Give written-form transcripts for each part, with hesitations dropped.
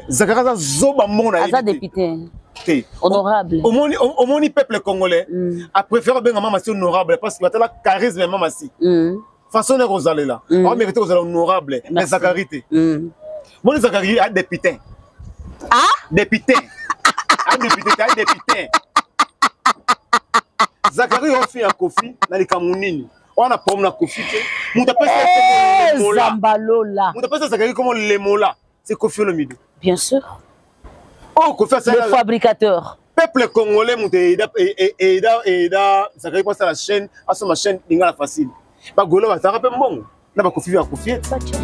Zakaria Zoba Mona. Aza député. Honorable. Au moins, le peuple congolais a préféré bien maman honorable parce qu'il a le charisme de maman si. Façon de Rosalie là. On mérite aux honorable. Mais Zakaria. Moi, Zakaria a député. Ah? Député. A député. Zakaria a fait un Kofi dans les Camerounini. On a pas un Kofi. On a pas Zambalola. On a pas Zakaria comme les mola. C'est Kofi Olomide. Bien sûr. Oh, Kofi, le fabricateur. Peuple congolais, Zakaria passe à la chaîne, à son chaîne, il y a facile. Bah, Golo, ça rappelle bon. Là, Kofi va Kofi.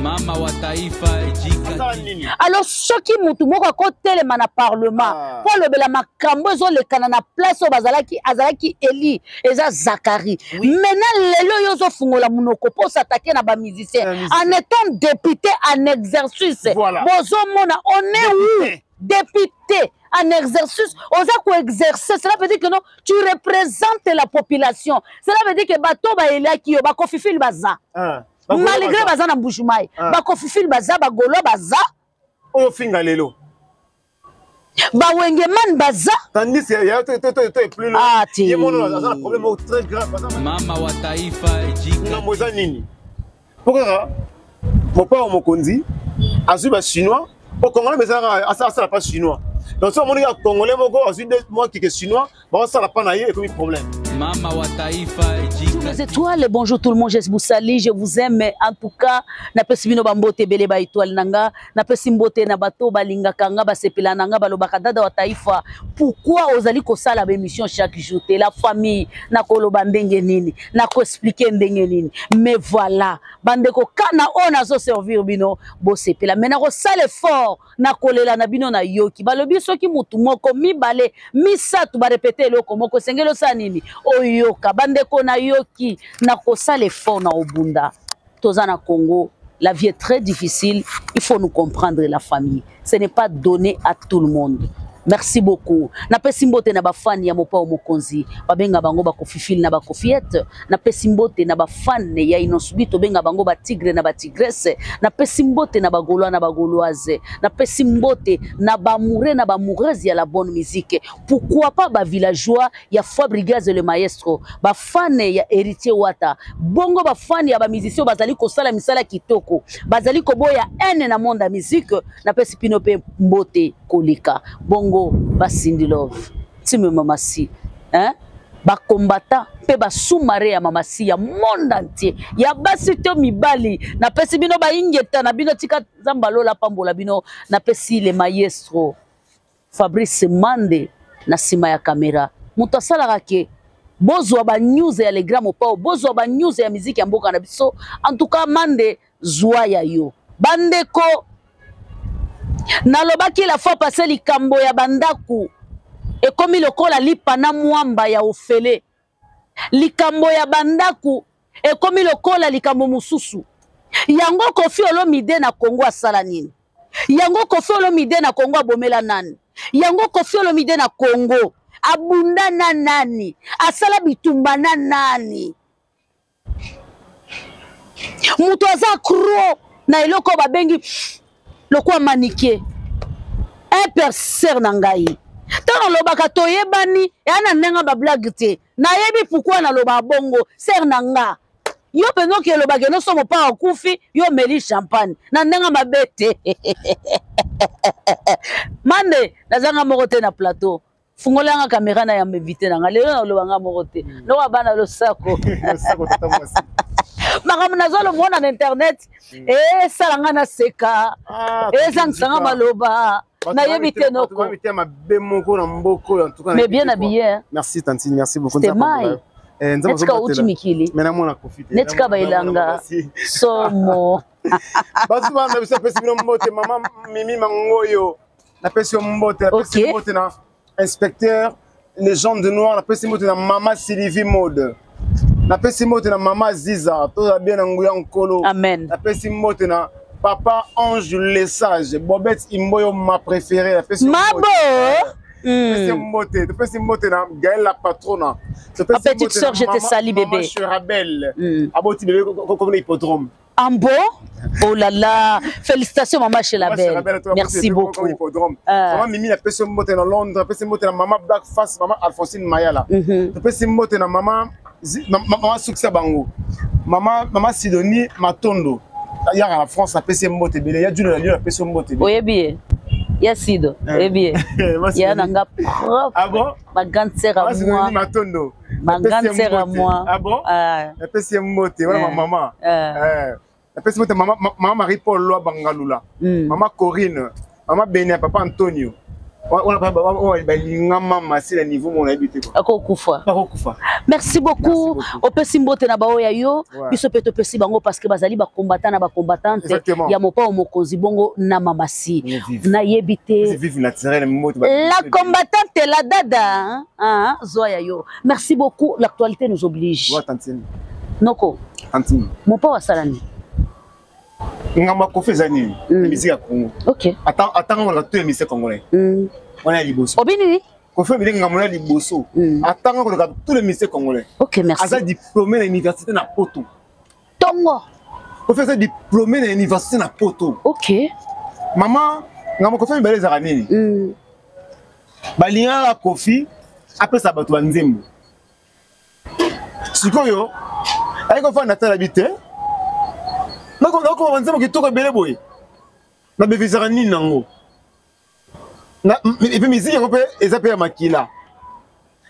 Mama wa taifa ejika. Alors, ce qui m'a à côté le parlement, pour le bela makambo, ils ont le canana place au Bazalaki Eli, et ça Zakari. Maintenant, les loyaux ont font la monoko pour s'attaquer à des musiciens. En étant député en exercice, voilà. On est où? Député en exercice, on a exercer. Cela veut dire que non, tu représentes la population. Cela veut dire que bateau ba elia ki ba kofifil baza. Malgré baza na Mbushumai, ba kofifil baza ba golo baza. O finga lelo. Ba wengeman baza. Tandis il y a plus là. Ah ti. Il y a un problème très grave. Mama wa taifa ejika. Na moza nini? Pourquoi mon père Mokonzi azuba chinois au Congolais mais ça la pas chinois. Donc si on est Congolais moi qui est chinois, ça la pas naïe et comme problème. Mama wa taifa ejika. Les étoiles, bonjour tout le monde, je vous salue, je vous aime, mais en tout cas, na pesibino bambote bele ba étoile nanga, na pesimbote na bato balinga kanga ba sepela nanga balobaka dada wa taifa. Pourquoi ozali ko sala ba émission chaque jour te la famille na koloba ndenge nini, na ko expliquer ndenge nini. Mais voilà, bande ko kana ona zo servir bino bo sepela. Mais na ko sala fort na kolela na bino na yoki. Balobi soki mutu moko mibale, misatu ba répéter loko moko sengelo sa nini. Oyoka bande ko na yoki na kosa l'effort na obunda tozana Congo. La vie est très difficile, il faut nous comprendre la famille, ce n'est pas donné à tout le monde. Merci beaucoup. Na pesimbote na bafani ya mopa mokonzi babenga bango ba kofifil na ba kofiette na pesimbote na bafane ya inosubito benga bango ba tigre na ba tigresse na pesimbote na bagoloa na bagoloise na pesimbote na bamouré na bamoureuse ya la bonne musique. Pourquoi pas ba villageois ya Fabrigas le maestro bafane ya héritier wata bongo bafane ya ba musicien bazali ko sala misala kitoko bazali ko boya ene na monde ya musique na pesipino pe mbote kolika bongo basindi love time mamasi hein ba combattant pe ba sous-marin ya mamasi ya monde entier ya basi to mibali na pesi bino ba ingeta na bino tika zambalola pambola bino na pesi le maestro Fabrice Mande na sima ya kamera muto asalaka ke bozwa ba news ya le grand pao bozwa ba news ya musique ya mboka na biso en tout cas Mande zwa ya yo bandeko nalobaki la fois passé likambo ya bandaku et comme lokola lipana mwamba ya ofele likambo ya bandaku et comme lokola likambo mususu yango Koffi Olomide na Congo asala nini yango Koffi Olomide na Congo abomela nani yango Koffi Olomide na Congo abunda na nani asala bitumba na nani muto aza kro na eloko babengi lokwa maniqué un percer nangai tant lobaka toyebani yana nenga ba blague te na yebi pourquoi na loba bongo ser nanga yo peno ke lobaka no somo pa okufi yo meli champagne na nenga mabete Mande nazanga morote na plateau fungolanga caméra na ya m'inviter nanga lelo na lobanga morote no bana lo sako sako tatamwasi makamnazolo mona na internet salanga na seka sanga maloba na yebite noko mais bien habillé. Merci Tantine, merci beaucoup. Netka uchi mikili netka bailanga somo basi bana bisa pesi bino mbote mama Mimi Mangoyo na pesi mbote na pesi mbote na inspecteur légende de noir na pesi mbote na mama Sylvie Mode na pesi mbote na mama Ziza to bien nguya nkolo amen na pesi mbote na papa Ange le sage Bobette Imboyo ma préférée na pesi mabo pesi mbote na Gaël la patrona petite sœur je te salue bébé je suis Rabel aboti bébé comme hippodrome Ambo. Oh là là, félicitations maman chez la belle. Merci beaucoup. Maman Mimi la personne montée dans Londres, la personne montée dans maman Black Face, maman Alphonsine Mayala. La personne montée dans maman Succès Bango. Maman Sidonie Matondo. Il y a en France la personne montée belé, il y a du la personne montée. Oui bien. Yasido, eh bien. Il y a un propre. Ah bon? Ma grande sœur à moi. Ma grande sœur à moi. Ah bon? La personne montée, voilà ma maman. La personne montée, maman Marie-Paul Loa Bangalula. Maman Corinne, maman Bénia, papa Antonio. On a pas maman c'est le niveau mon habité quoi. Akokufa. Merci beaucoup. Au pesimbote na bao ya yo, biso peto pesi bango parce que bazali ba combattant na ba combattante ya mopa o mokonzi bongo na mamasi. Na yebité. La combattante la dada hein zoya yo. Merci beaucoup, l'actualité nous oblige. Noko. Tantine. Mon pa wa salani. Ngamba kofi zani musique ya Congo. OK. Attends on va tout musique congolais. On est liboso. Obini kofi mi ngamba liboso. Attends on va tout le musique congolais. OK, merci. Asa diplômé à l'université na Poto. Tongo. Kofi asa diplômé à l'université na Poto. OK. Maman ngamba kofi bele za nini? Balinga la kofi après ça bato banzembo. Sikoyo ay ko fa na tala bité. Nako banzembo kitoko bele boy. Na bevizara nini nango. Na et puis musique yango pe eza pe ya makila.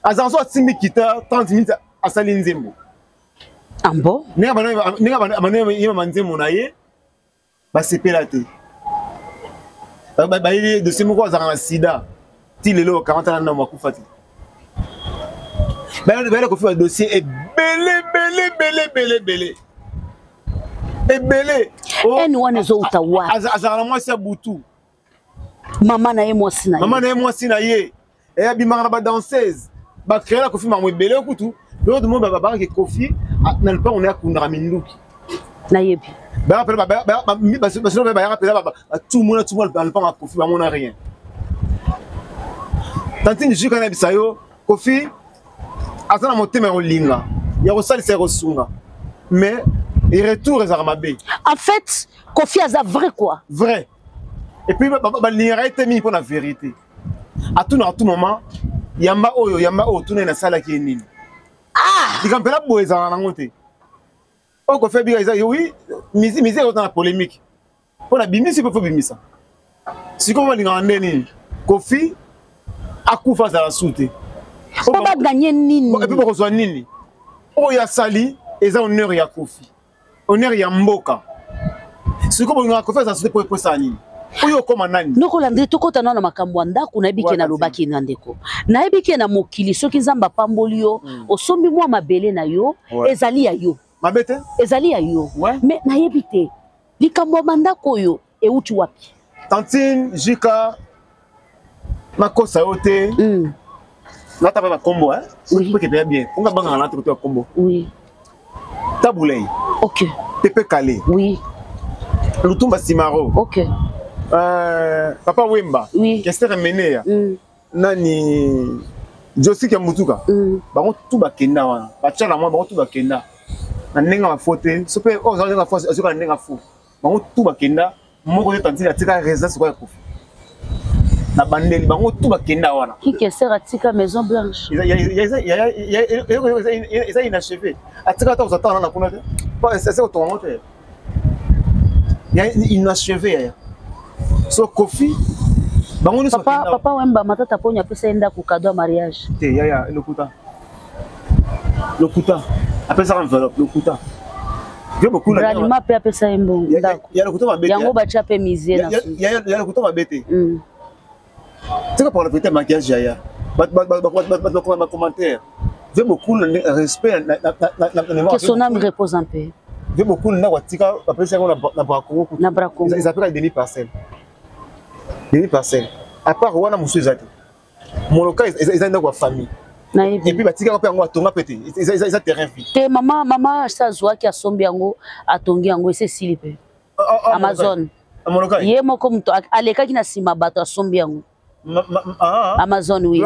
Azanso atimi kita 30 minutes asali nzembo. Ambo. Ninga bana yema manzembo na ye. Ba sepela te. Ba ile de semo kwa za sida. Ti lelo 40 ans na makufa te. Ba ko fait dossier et belé. Ebele. Anyone zo utawa. Azala mwasi ya butu. Maman na ye mwasi na ye. Maman na ye mwasi na ye. Et abimaka na ba danseuse. Ba créer la Kofi mamwe ebele kutu. L'autre monde ba ke Kofi na le pas on est akunda minduki. Na yebi. Ba rappelle ba rappelle tout le monde le pas Kofi ba mona rien. Tantine jika na bisayo Kofi azana motema olinga. Ya rosali se rosunga. Mais et retour à Armabé. En fait, Kofi a vrai quoi? Vrai. Et puis, il été mis pour la vérité. À tout moment, Yamba o, tout na sala qui est nini. Ah! Il campé la boise en angote. On fait bien, oui, mise dans la polémique. Pour la bimi, c'est pour bimi ça. Si on va dire en nini, Kofi a coup face à la soute. On va gagner nini. Et puis, on reçoit nini. Oh, ya sali, et ça, honneur ya Kofi. Honneur ya mboka. Si on va faire ça, c'est pour ça nini. Oyo koma nani noko landre tokota na makambo ndako na biki na lobaki na ndeko na biki na mokili soki nzamba pamboli yo osombi mwa mabele na yo ezali ya yo mabete ezali ya yo mais na yebite likambo mandako yo euti wapi Tantine Jika makosa yote na tapa ba kombo oui peut que bien on va banga na to kombo oui Tabulei OK Pepe Kale oui Lutumba Simaro OK Papa Wemba, oui. Qu'est-ce que menea? Nani Josi Kamutuka. Bango tout bakenda wana. Bachala moi bango tout bakenda. Na nenga ma faute, sope o za nenga faute, azuka nenga fou. Bango tout bakenda, moko yo tantila tika résidence kwa Kofi. Na bandeli bango tout bakenda wana. Qui que sera tika Maison Blanche? Il y a inachevé. Atika ta uzata na kuna te. Pas c'est au ton te. Il y a inachevé. So Kofi papa Wemba matata ponya pesa enda ku cadeau mariage te ya lokuta après ça enveloppe lokuta je beaucoup la bralima pe pesa embo ndako ya lokuta mabete yango ba chape misé na ya lokuta mabete c'est que pour le petit maquillage ya ba commentaire je beaucoup le respect que son âme repose en paix je beaucoup na watika après ça na brakongo ils appellent Denis Parcelle. À part Wana Moussou Zati. Mon local, ils ont une famille. Et puis, Batika a un tonga pété. Ils ont terrain fit. Maman, ça zoa qui a sombi yango, a tongi yango, c'est silipé. Amazon. Mon local. Yé mo comme to, aleka qui na sima bato a sombi yango. Amazon, oui.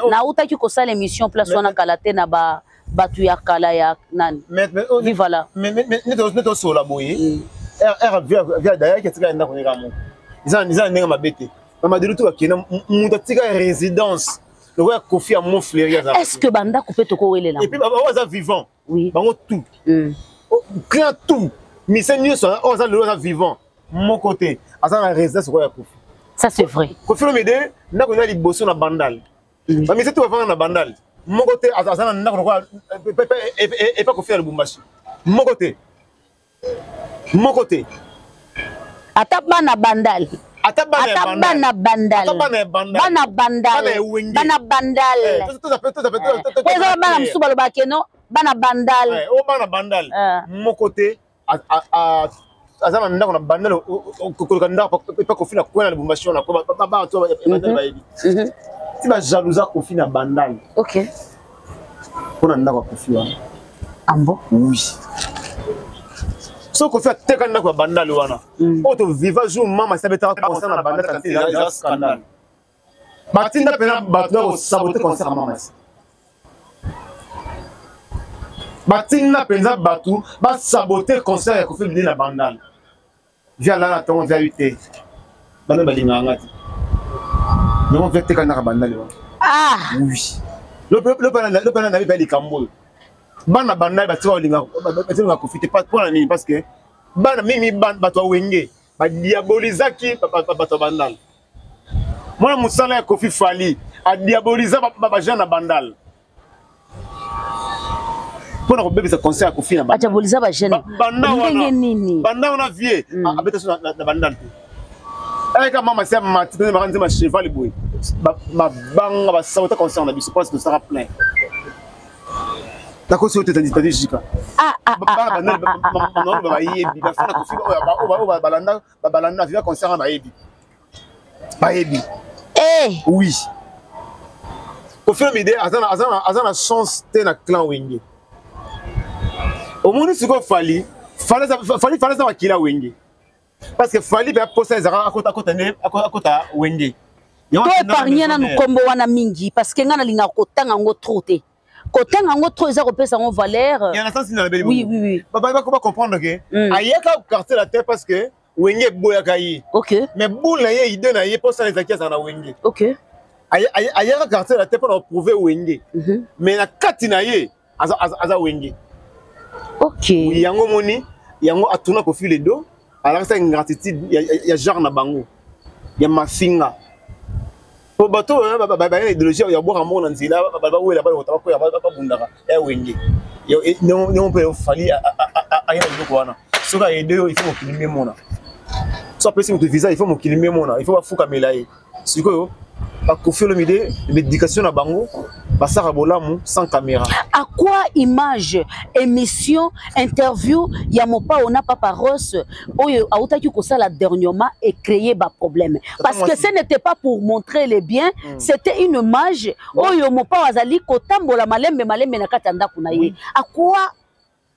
Na uta ki kosa l'émission place wana kalate na batu ya kala ya nan. Mais voilà. Mais ne te sola boye. via d'ailleurs qui est ndako ne kamo ils ont ndenge mabete mama de tout akena muta tika résidence le roi Kofi a mon fleurir est-ce que banda coupé to ko welela et puis on vivant oui bango tout créant tout mais c'est mieux ça on a vivant mon côté asa na résidence roi Kofi ça c'est vrai Kofi le mede ndako na liboso na bandal mais c'est tout avant na bandal mon côté asa na ndako roi et pas Kofi na Lubumbashi mon côté ata bana bandal bana bandal bana musu balobake no bana bandal bana bandal mon côté azana ndako na bandal ko ndako pas Kofi na kwena Lubumbashi na ko ba to bandal bayebi ti ba jalousa Kofi na bandal OK pona ndako Kofi wana ambo oui so Kofi ateka ndako ya bandal wana oto viva jour mama sabeta concert na bandal kanti ya scandale batinda pena bato saboter concert mama batinda penza bato ba saboter concert ya Kofi na bandal via la ton via UT bana balinga ngati non via teka ndako bandal ah oui le pana na bi likambo bana bandal batiwa linga Kofi pas pour la parce que bana mimi bato wenge ba diabolisaki bato bandal moi musala ya Kofi Fali a diaboliser ba jeune bandal pour na bébé ça concert ya Kofi na bandal diaboliser ba jeune bandal nini bandal na vie abeta so na bandal avec maman c'est matine ma rendre ma cheval boy ba banga ba sauter concert na biso parce que ça sera plein. La cause est tandis oui. Au fur et à mesure, azana chance de na clan wenge. Au moment où fallait ça kila wenge. Parce que fallait bien poser à kota wenge. To épargner na nukombo wana mingi parce que ngana linga kotanga ngo troté. Kotanga ngo trop eza kopesa ngo valeur. Il y a un sens dans la belle. Oui. Baba va comprendre que ayaka quartier la terre parce que wenge boyaka yi. OK. Mais boule na ye idée na ye pour ça les akias na wenge. OK. Ayaka quartier la terre pour prouver wenge. Mais na kati na ye aza wenge. OK. Yango moni yango atuna Kofi le dos alors ça ingratitude ya genre na bango. Ya mafinga. Pour bateau ba idéologie ya boire amour na nzila ba wela ba otaba ko ya ba bundaka ya wenge. Non peut fali aya ndoko wana. Soka aider il faut kilime mona. So après si on te visa il faut mo kilime mona, il faut ba fuka melaye. Siko ba Kofi le mide l'éducation na bango ba sara bolamu sans caméra. À quoi image émission interview ya mopa ona papa Ross oyo autaki ko sala dernièrement et créer ba problème parce que ce n'était pas pour montrer les biens c'était une image oyo mopa wazali ko tambola malembe na katanda kuna ye à quoi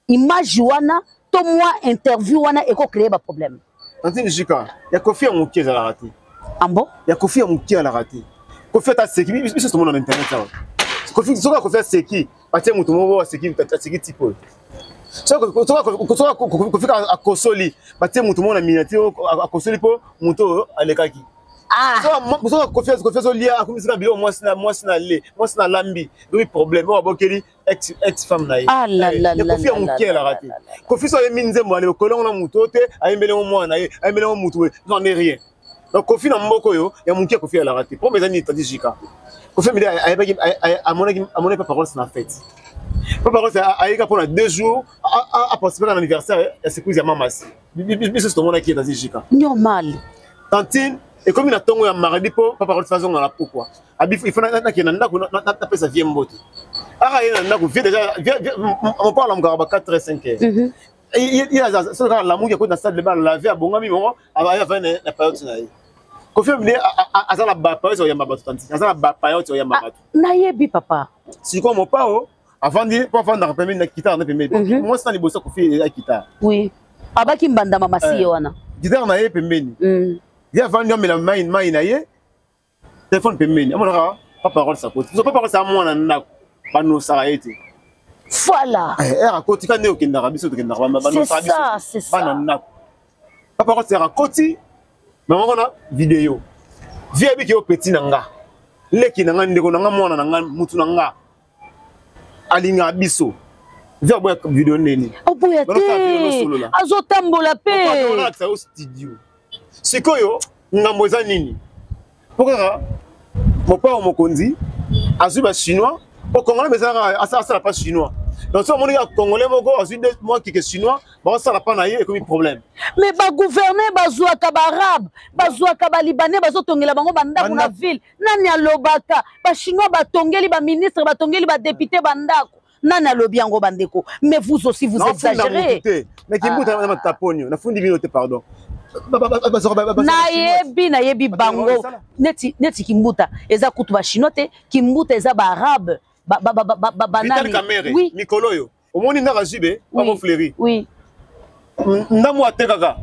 image wana to moi interview wana et ko créer ba problème Tantine Jika ya Kofi amuki za la raté ambo ya Kofi amuki la raté Kofi ta seki biso tout le monde en internet ça Kofi soka Kofi seki atie mutu mo wa seki tipo soka Kofi a kosoli batie mutu mo na miniature a kosoli po mutu alekaki soka Kofi so lia akumisika bilo moi sina lambi do problème wa bokeli ex femme na ye Kofi amuki la raté Kofi so yeminze mo ale kolongo na mutu te ayembele mo na ye ayembele mo mutu non n'est rien donc Kofi na mboko yo ya muki Kofi la raté pour mes amis tadijika Kofi me à mon parole c'est en fait. Pas parole c'est à pour 2 jours à participer à l'anniversaire et c'est cousin maman. Biso tout le monde qui est dans Jika. Normal. Tantine et comme il a tongo ya mardi pour pas parole façon dans la pourquoi. Abi il faut na ki na ndako na taper sa vie mbote. Ah il na ndako vie déjà on parle en garaba 4 et 5 heures. Il y a ça quand l'amour qui est dans salle de bain laver à bongami mo aba ya la période na ye. Kofi me azala ba pa so ya mabato tanti azala ba pa yo ya mabato na yebi papa si ko mo pa o avant de pour vendre permis na guitare na permis moi ça ni bossa Kofi ya guitare oui abaki mbanda mama si wana guitare na ye pembeni ya vendre yo mela mai na ye téléphone pembeni amona pas parole ça côté so pas parole ça moi na ndako bano ça été voilà era côté quand ne okenda biso to kenda ba no ça c'est ça bana ndako Papa ko sera koti. Maman on a vidéo. Vie abi ki o petit nanga. Leki nanga ndeko nanga mwana nanga mutu nanga. Alinga biso. Vie boya vidéo neni. Oboya te. Azotambola pe. On a accès au studio. Sikoyo ngambo za nini? Pourquoi mon père mokonzi azui ba chinois au Congolais mais ça la pas chinois. Donc si on est Congolais moko azui moi qui est chinois, bah ça la pas naïe et comme problème. Mais ba gouverner bazwa ka ba arabe, bazwa ka ba libanais bazo tongela bango bandako na ville. Nani alobaka ba chinois ba tongeli ba ministre ba tongeli ba député bandako. Nani alobi yango bandeko. Mais vous aussi vous exagérez. Mais qui mbuta na taponio, na fundi binote pardon. Nayebi bango neti kimbuta eza kutu ba chinois te kimbuta eza ba arabe banani oui mikolo yo omoni ndaka jibe ba mo fleuri oui ndamu atekaka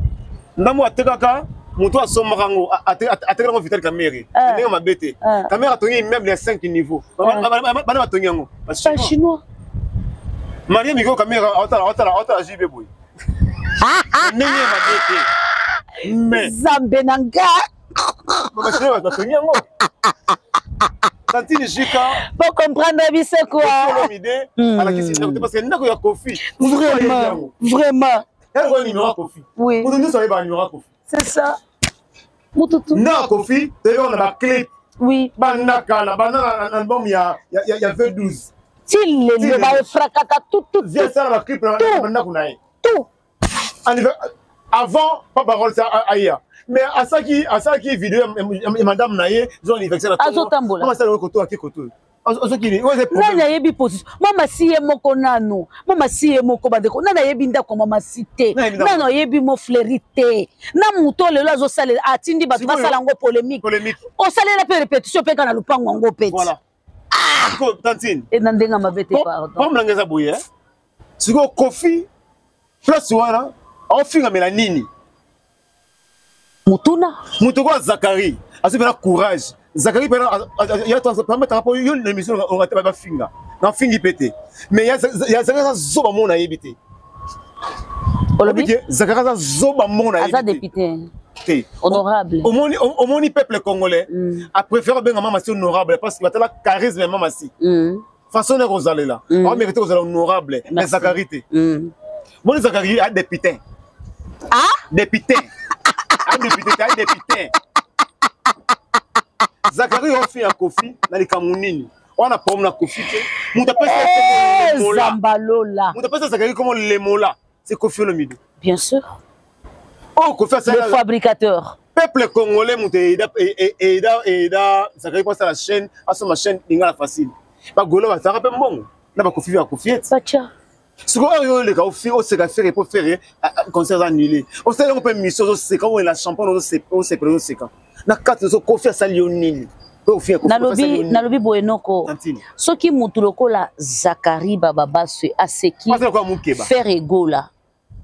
mutu asomaka ngo atekaka ngo Vital Kamere ndenge mabete Kamera tongi même les 5 niveaux bana batongi yango ba chinois Maria Miko Kamera otala jibe boy ndenge mabete mais Zambenanga Tantine Jika pour comprendre bise quoi parce que ndako ya Kofi vraiment elle numéro Kofi oui pour nous ça va numéro Kofi c'est ça na Kofi on a ba clip oui banaka la banana album ya V12 til le ba frakaka tout vient ça la clip na kunaye tout avant pas parole ça aïe mais à ça qui vidéo madame naye zone anniversaire azotambola comment ça le koto à qui koto azo qui nana yebi position mama siye moko nano mama siye moko bandeko nana yebi ndako mama cité nana yebi mo fleurité na muto lelo azo sala atindi bato basala ngo polémique o salela pe répétition pe kana lupango ngo peti voilà ko tantine et nandenga mabete pardon comme langeza boye siko Kofi plus wana ofinga melanini mutuna mutuko Zakari asipena courage Zakari pena ya permettre pour yo l'émission on rate ba finga na fingi pété mais ya Zakari zoba mona yebité Zakari zoba mona yebité asa député honorable omoni peuple congolais a préféré ben maman c'est honorable parce qu'il a la charisme maman si façon de rosalela on mérite aux honorable mais Zakari té bon Zakari a député député Zakari ofi a Kofi na likamunini wana pom na Kofi muta pesa Zambalola muta pesa Zakari comme le mola c'est Kofi Olomide bien sûr Kofi le fabricateur peuple congolais muta eda Zakari passe la chaîne à son chaîne ingala facile ba golo ba saka pe mbongo na ba Kofi va Kofi bacha ce qu'on a le gars au se faire pour faire concert annulé on sait on peut mission c'est quand la champagne on se présente c'est quand na carte so Kofi salionini nalobi boenoko soki mutu lokola Zakari bababaswe aseki faire égola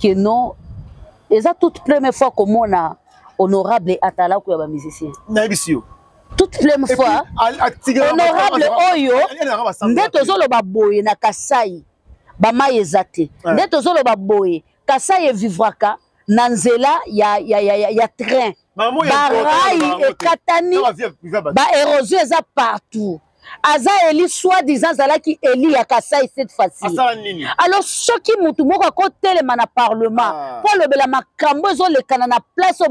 que non eza toute première fois komona honorable atala ko ya ba musicien na bisio toute première fois honorable oyo ndeto zoloba boye na Kasai bama ezate ndeto zoloba boye Kasai vivwaka na nzela ya train barai ekatani ba érosion eza partout aza eli soi-disant zalaki eli ya Kasai cette fois-ci alors soki mutu moko akotelema na parlement po lobela makambo ezolekana na place oyo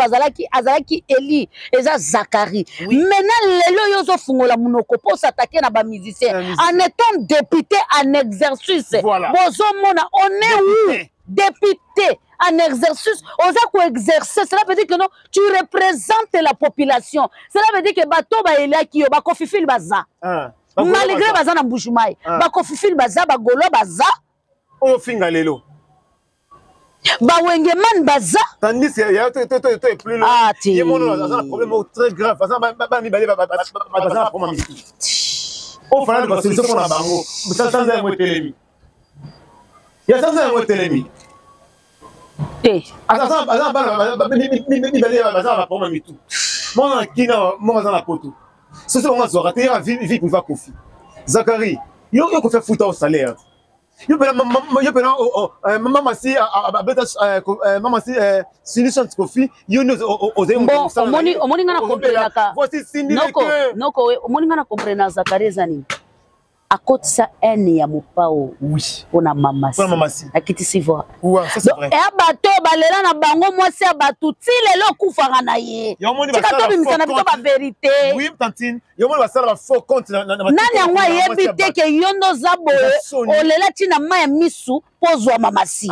azalaki eli eza Zakari maintenant lelo yo ozofungola munoko po s'attaquer na bamusicien en étant député en exercice bozomona on est où député en exercice, on a exercer. Cela veut dire que non, tu représentes la population. Cela veut dire que bato ba elia ki ba kofifil baza. Malgré baza na Mbushumai, ba kofifil baza ba golo baza. O finga lelo. Ba wengeman baza. Tandis il y a tout plus long. Il y a un problème très grave. Ba mi balé baza problème. O fala ba solution pour la bango. Ça sans un mot télémi. Il y a sans un mot télémi. Zakari, il faut faire foutre au salaire. Yo pena maman si maman si solution Kofi yo nous omoni ngana comprendre ka voici Cindy noko omoni ngana comprendre Zakari zani akotisa ene ya mopao oui pona mama si akitisi voix ouais ça c'est vrai et bato balela na bango mwasi ya bato ti lelo kufanga na ye tika to bimisana bito ba vérité oui tantine yo moni basala ba faux compte na nani yango ayebi te ke yo ndo za boye olela ti na ma ya misu pozwa mama si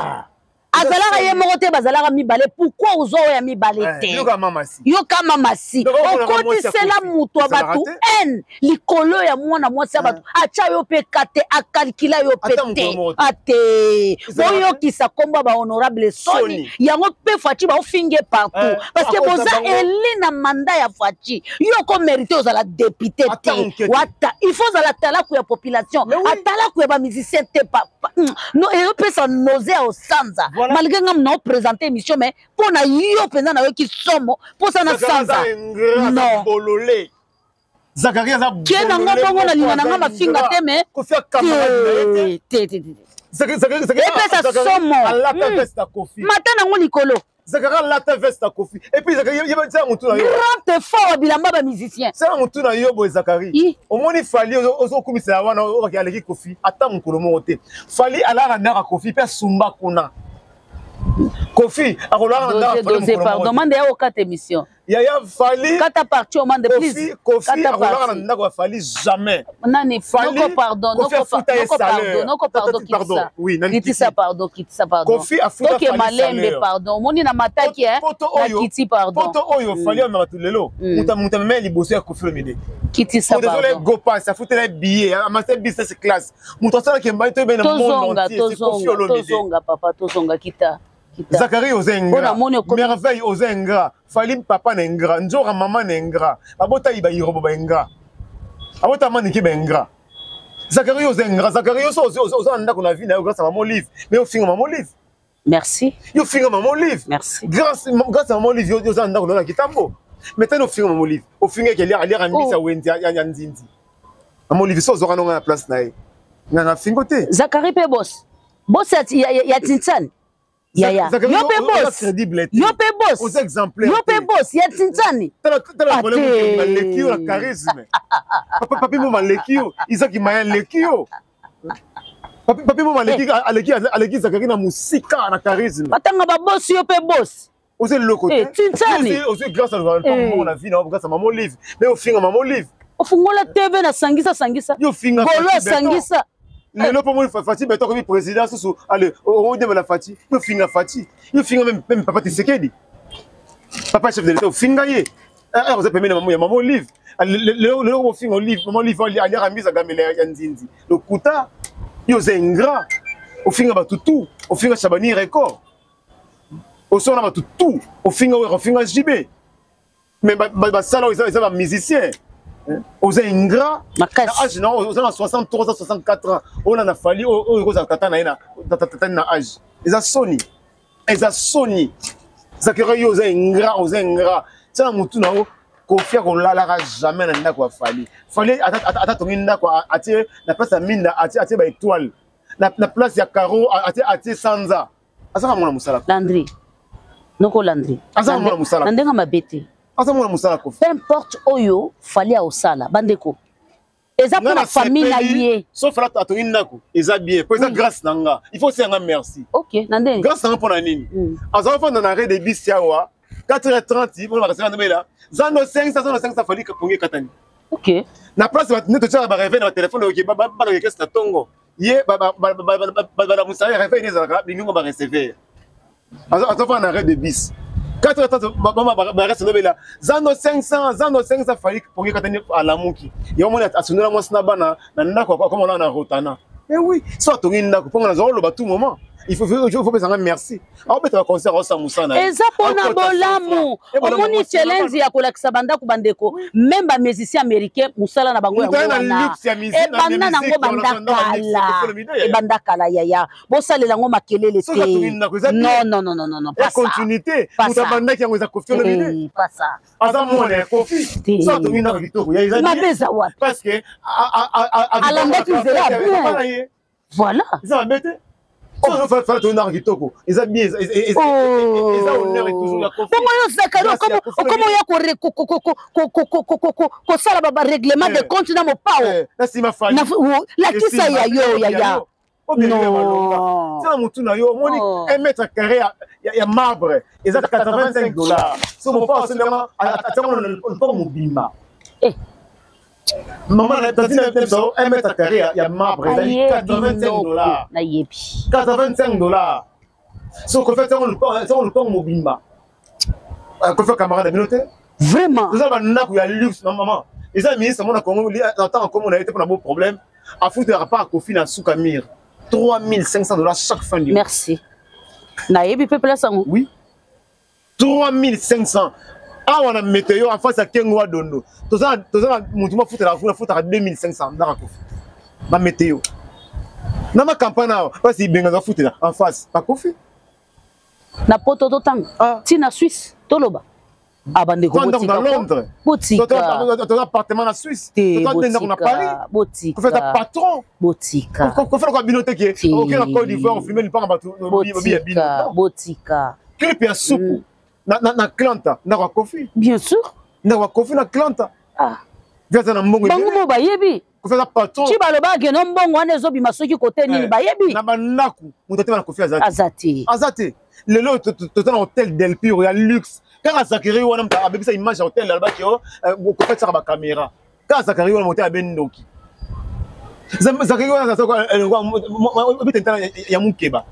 azalaka ye moko te bazalaka mibale pourquoi ozoya mibale te yo kama masi okotisela mutu ya bato n likolo ya mwana mwasi ya bato atya yo mpe kate akalkila yo mpe te ate boyokisa kombo ba honorable soni yango mpe faci baofinge partout parce que boza eli na manda ya faci yo ko mérite ozala député te wata il faut ozala talaku ya population atalaku ya bamusicien te eyopesa nausea osanza malgré ngam na présenter émission mais pour na yo penza na yo ki somo pour ça na sanza non bololé Zakari za kena ngo bongo na linga nga mafinga te mais ko faire camarade te Zakari epesa somo ala ta veste Kofi mata na ngo likolo Zakari la ta veste Kofi et puis Zakari yeba tsa mutu na yo grand effort bilamba ba musicien c'est mutu na yo boy Zakari au moni fali ozo kumisa wana o ka aleki Kofi ata mukolo mo te fali ala na Kofi pe sumba kuna Kofi pardon demande ya okata émission Yaya fali kata parti au monde please Kofi akolaka na ndako fali jamais nani noko pardon kitisa pardon Kofi afuta fali malembe pardon moni na mataki na kiti pardon poto oyo fali na batulelo muta meme liboso ya Kofi Olomide kitisa pardon désolé go pass afuta les billets à master business class muta sala ke mbaito be na monde entier c'est Kofi Olomide tozonga papa tozonga kita Zakari ozenga merveille ozenga fali papa nengra njora mama nengra abota iba yirobo benga abota maniki benga Zakari ozenga Zakari ozo ndako na vie na grâce à maman livre mais au fin maman livre merci yo finga maman livre merci grâce à maman livre yo ndako na kitambo maintenant au finga maman livre au finga que lire ambisa wendi ya nzinzi maman livre so zo kanonga na place na ye na fingote Zakari pe boss ya Tinsan Yaya, yo pe boss, aux exemplaires, yo pe boss, ya Tintsani. Lekio la charisme. Papi mo malekio, Isaki maya lekio. Papi mo maleki aleki Zakari na musika na charisme. Batanga ba boss yo pe boss. Ose le côté. Tintsani. Ose grâce à la vie na grâce à maman livre. Mais au fin maman livre. Au fungola TV na sangisa. Yo finga. Bolo sangisa. Lelo pour moi Fati beto comme président sous allez on dit la Fati yo finga Fati yo finga même papa Tshisekedi papa chef de l'état finga yé vous avez permis maman livre le finga livre maman livre ali ramisa gamela ya nzinzi le kuta yo zengra au finga batutu au finga Chabani record au sona batutu au finga JB mais ba sala ils ba musicien aux ingrats âge non aux 63 64 ans on a fallu aux tata na âge ils a Sony Zakari aux ingrats ça mutu na Kofi ko lala jamais na ndako fali ata tonginda kwa atie na place ya minda atie ba étoile na place ya Caro atie Sanza asa mwana musala Landry noko Landry asa mwana musala ndenga mabete asa mwana musala Kofi peu importe oyo fali a osala bandeko eza pour la famille na lié sauf là atonginda ko eza bien pour eza grâce nanga il faut dire merci OK nandeni grâce nanga pour na nini asa fa na arrêt de bis yawa 4h30 pour la restaurant de là zano 500 fali ka pongi katani OK na place ne te tira ba réveil na téléphone OK ba na kesi na tongo ye ba musala réveil les ara bingo ba recevoir asa fa na arrêt de bis 4h30 ba reste no bela zano 500 fali pongi katani alamuki yo mona asunula mo sna bana na ndako comme on a na rotana eh oui soit tongi ndako ponga na zolo ba tout moment il faut faire un merci. On peut te concert au Samusana. Eza pona bolamu. Omoni challenge ya kolakisa bandako bandeko. Même ba musicien américain musala na bango ya wana. E banda nango bandakala. E bandakala yaya. Bo salela ngo makelele te. Non. Pas ça. Continuité. Muta bandaki yango za Kofi Olomide. Pas ça. Asa mona Kofi. Ça to mina kitoko. Ya Ma beza wa. Parce que alanda kizela bien. Voilà. Ça va bête. Ça va faire ton art kitoko. Ils ont bien ils ont honneur et toujours la confiance. Comment yo Zakari comment ko sala ba règlement de compte na mo pao. Là c'est ma famille. La kisa ya yo ya. Non. C'est un mouton na yo, moni 1 mètre carré ya marbre. Ils ont $85. So mon pas seulement on pas mobima. Maman, t'as dit 1 mètre carré, il y a marbre, il y a $85. $85. So, qu'on fait ça, on le prend mobimba. Qu'on fait camarade de minute. Vraiment. Nous avons un luxe, maman. Les amis, c'est mon Congo, en tant qu'on a été pour un beau problème. À foutre un rapport à Kofi dans Soukamir. $3,500 chaque fin du mois. Merci. Naïbi, peuple, ça. Oui. 3,500. Ah, on a météo en face à Kengwa Dondo. Tout ça, mon fout à 2,500 dans la Kofi. Ma météo. Dans ma campagne, parce qu'il y a foot en face. Pas Kofi. Na poto to tang. Si na Suisse, toloba. Abande ko botika. Dans Londres. Botika. Ton appartement en Suisse. Ton dans Paris. Botika. Vous faites un patron. Botika. Vous faites quoi binoté qui est aucun Côte d'Ivoire, on filme pas en bateau. Botika. Botika. Clip ya soupe. Na Klanta, na kwa Kofi. Bien sûr. Na kwa Kofi na Klanta. Ah. Viens na mbongo. Bango mo bayebi. Vous faites un patron. Ci baloba ke no mbongo ane zo bima soki côté nini bayebi. Na banaku, mutate na Kofi azati. Azati. Azati. Lelo total hôtel Del Piro ya luxe. Quand Zakari wana mta abebisa image hôtel là-bas qui ko fait ça ba caméra. Quand Zakari wana moté abendoki. Zakari wana ça quoi bitentana ya mukeba.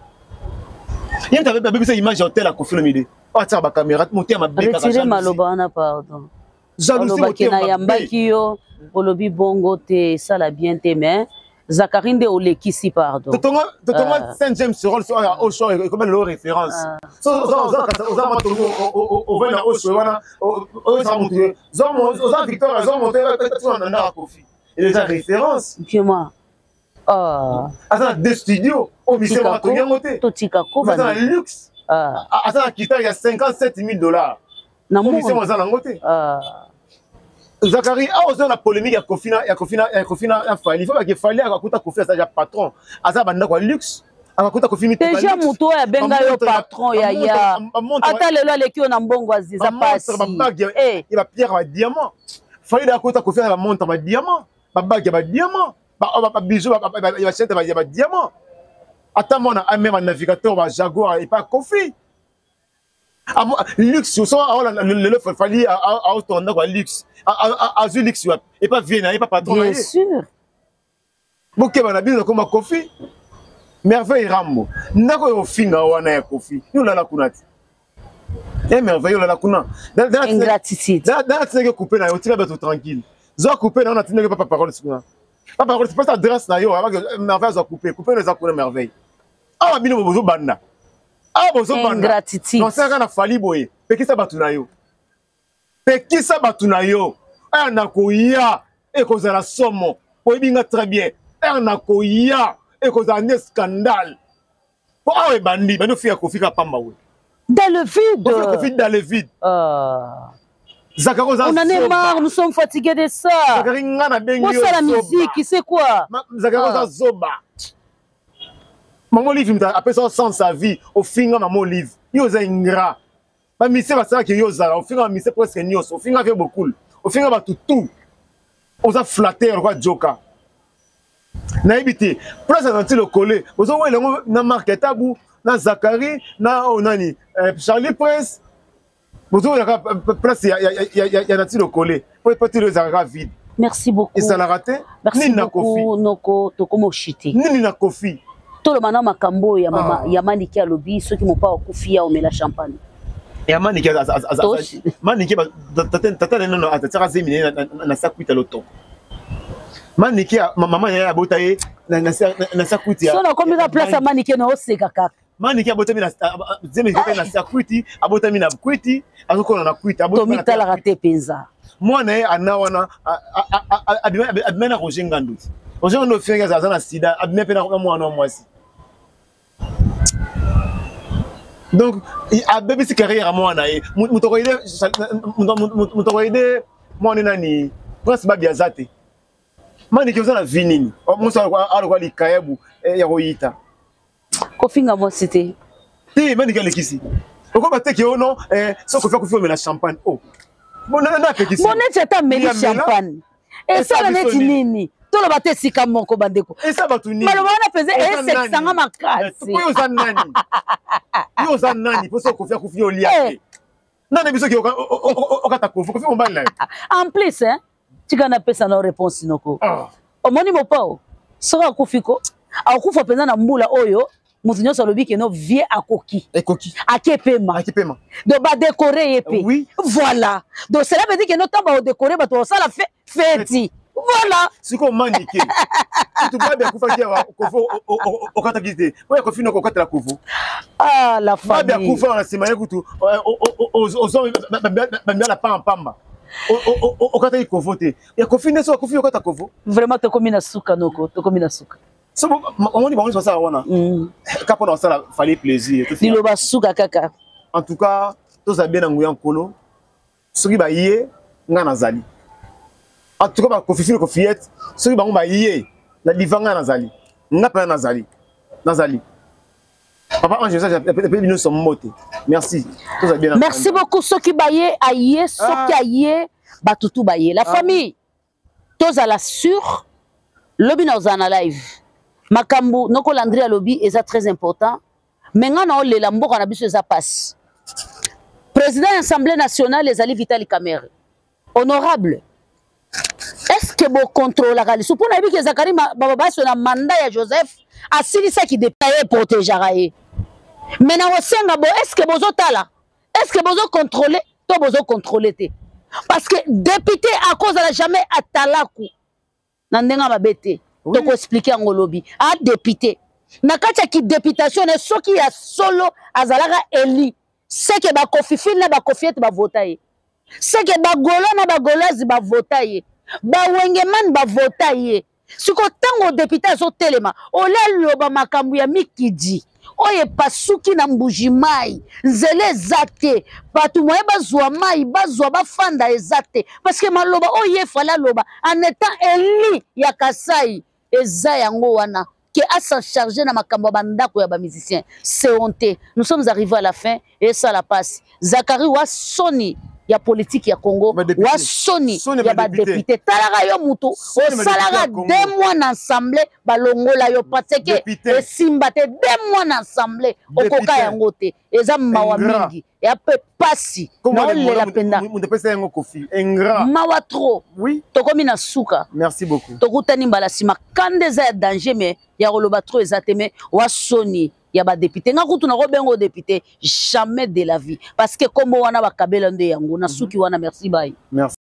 Yenta abebisa image hôtel à Kofi Olomide. Ah ça ba caméra moté ma beka. Retirez malobana pardon. Jalousie moté na yambaki yo olobi bongo te sala bien te mais Zakarinde olekisi pardon. Totonga Saint James Roll sur au show et comme le référence. Ça au show wana ça monter. Za Victor ça monter na Kofi. Et les références. Comment Asa des studios au musée Matonia monter. Totika ko ba. Ça luxe. Asa kita il y a $57,000. Na mo musée mo za na ngote. Zakari a osé la polémique ya Kofina ya Fali. Il faut que Fali akakuta Kofi ça patron. Asa banda kwa luxe. Akakuta Kofi mi déjà muto ya benga yo patron ya. Ata lelo aleki na mbongo aziza pasi. Il va pierre ba diamant. Fali akakuta Kofi ba montre ba diamant. Ba bague ba diamant. Ba bijou ba chaîne ba diamant. Ata mona même un navigateur ba Jaguar et pas Kofi. Luxe, le Fali a autant de luxe. A luxe, et pas Vienne, et pas patron. Bien sûr. Boké, on a bien comme Kofi. Merveille Rambo. Nako yo finga wana ya Kofi. Yo la kunati. Et merveille la kuna. Ingratitude. Dans tu n'es coupé na yo, tu vas être tranquille. Zo coupé na on a tu n'es pas parole sur. Pas parole, c'est pas ça dresse na yo, avant que merveille zo coupé. Coupé les akuna merveille. Ah, bino bozo banda. Ah, bozo banda. Ingratitude. Non, c'est kana Fali boye. Pekisa batuna yo. Pekisa batuna yo. Na koya e kozala somo. Oyebinga très bien. Na koya e kozala ne scandale. Po awe bandi, bano fia kofika pamba we. Dans le vide. On fait Kofi dans le vide. Zakaro za. On en est marre, nous sommes fatigués de ça. Zakari ngana bengi. Moi c'est la musique, c'est quoi? Zakaro za zoba. Maman Olive mta après ça sans sa vie, au finga maman Olive. Yo za ingra. Ba mise ba ça que yo za, au finga mise presque nyos, au finga fait beaucoup. Au finga ba tout. On a flatté quoi joka. Na ebité, place dans le collé. Vous voyez na marketabu, na Zakari, na onani, Charlie Prince. Vous voyez la place il y a le collé. Pour pas le Zakara vide. Merci beaucoup. Et ça l'a raté. Merci beaucoup Noko Tokomo Chité. Ni na Kofi. Tout le mana makambo ya mama ya maniki ya lobi ceux qui m'ont pas kufia au mela champagne. Ya maniki maniki tata non ataka zemine na sakuita loto. Maniki maman ya botaye na sakuita. So na combien de place ya maniki na oseka kaka. Maniki abotami na zemine na sakuiti, abotami na kuiti, azoko na kuiti, abotami na tala raté penza. Mwana ye anawana abimena rojenga nduti. Rojenga ndo fenga za na sida, abimena pena mwana mwasi. Donc, a bébé si carrière à moi nae, mutokoide moi nani, prince babiazate. Mani qui a vinini. Moi ça a les kayabu et yaroita. Kofinga moi c'était. Ti mani qui a les kisi. Pourquoi tu que non sans qu'on fait la champagne. Oh. Bon na pe kisi. Mon net c'est meli champagne. Et ça la net nini. Tout le baté sika moko bandeko. Et ça va tout ni. Maloma na pese et sexanga makasi. Yo za nani. Yo za nani pour ça qu'on fait au liaté. Nana biso ki okata ko faut on balle. En plus hein, tu kana pesa na réponse noko. Omoni mopao. Sora kufiko. Akufa penza na mbula oyo. Mutinyo salobi ke no vie akoki. Ekoki. Akepema. Akepema. De ba décorer épée. Oui. Voilà. Donc cela veut dire que no tamba au décorer ba to ça la fête. Voilà. C'est comme maniqué. Tu dois bien kufa kia kofo okata kiste. Oya kofino kokata la kofo. Ah la famille. Ba bien kufa na sima yekutu. Ozo ba la pamba. Okata ikovote. Ya kofine so kofi okata kofo. Vraiment te komi na suka noko, te komi na suka. So on dit bon ça wana. Kapo na ça fallait plaisir. Dilo ba suka kaka. En tout cas, tous a bien nguya nkolo. Soki ba yé ngana zali. En tout cas, ba kofifine kofiette, soki bango ba yé la divanga nazali. Ngapa nazali. Nazali. Papa Ange, ça j'appelle nous sommes moté. Merci. Tous a bien. Merci beaucoup soki ba yé ayé, soki ayé ba tutu ba yé. La famille tous à la sur lobby na ozana live. Makambu noko Landry lobby est très important. Mais ngana ole la mboka na biso eza passe. Président de l'Assemblée nationale les ali Vitali Kamere. Honorable. Est-ce que vous contrôlez la réalité? Pour que Zakari Baba sur la mandat de Joseph, a ça qui détaille protéger. Mais est-ce que vous êtes là? Est-ce que vous contrôlez? Vous contrôlez. Parce que député à cause de la jamais à Talakou. Nandenga mabete. Donc expliquer en lobby. À député. Nakacha qui députation est ce qui a solo azalaga eli. C'est que ba kofifine na ba kofiete ba votaye. C'est que ba gola na ba golazi ba votaye. Ba wengeman ba votaye. Siko tango député so telema. Ole loba makambu ya mikidi. Oye pasuki na mbujimai. Nzele zate. Batu moye bazwa mai, bazwa bafanda ezate. Parce que maloba oye fala loba. En étant eli ya Kasai. Eza yango wana. Qui a s'en chargé dans ma cambabanda pour les musiciens. C'est honteux. Nous sommes arrivés à la fin et ça la passe. Zakari wa Sony, il y a politique, il y a Congo. Wa Sony, il y a député. Talara yo mutu. Au salara 2 mois d'ensemble, balongo la yo parce que simbate 2 mois d'ensemble. Au koka yangote. Eza mawa mingi. Et a peu passi. Non la penda. Mawa trop. Oui. Tokomi na suka. Merci beaucoup. Tokutani mbala sima kandeza danger mais ya roloba trop ezateme wa Sony ya ba député ngakutu na robengo député jamais de la vie parce que comme wana ba kabela nde yango na suki wana merci bye. Merci.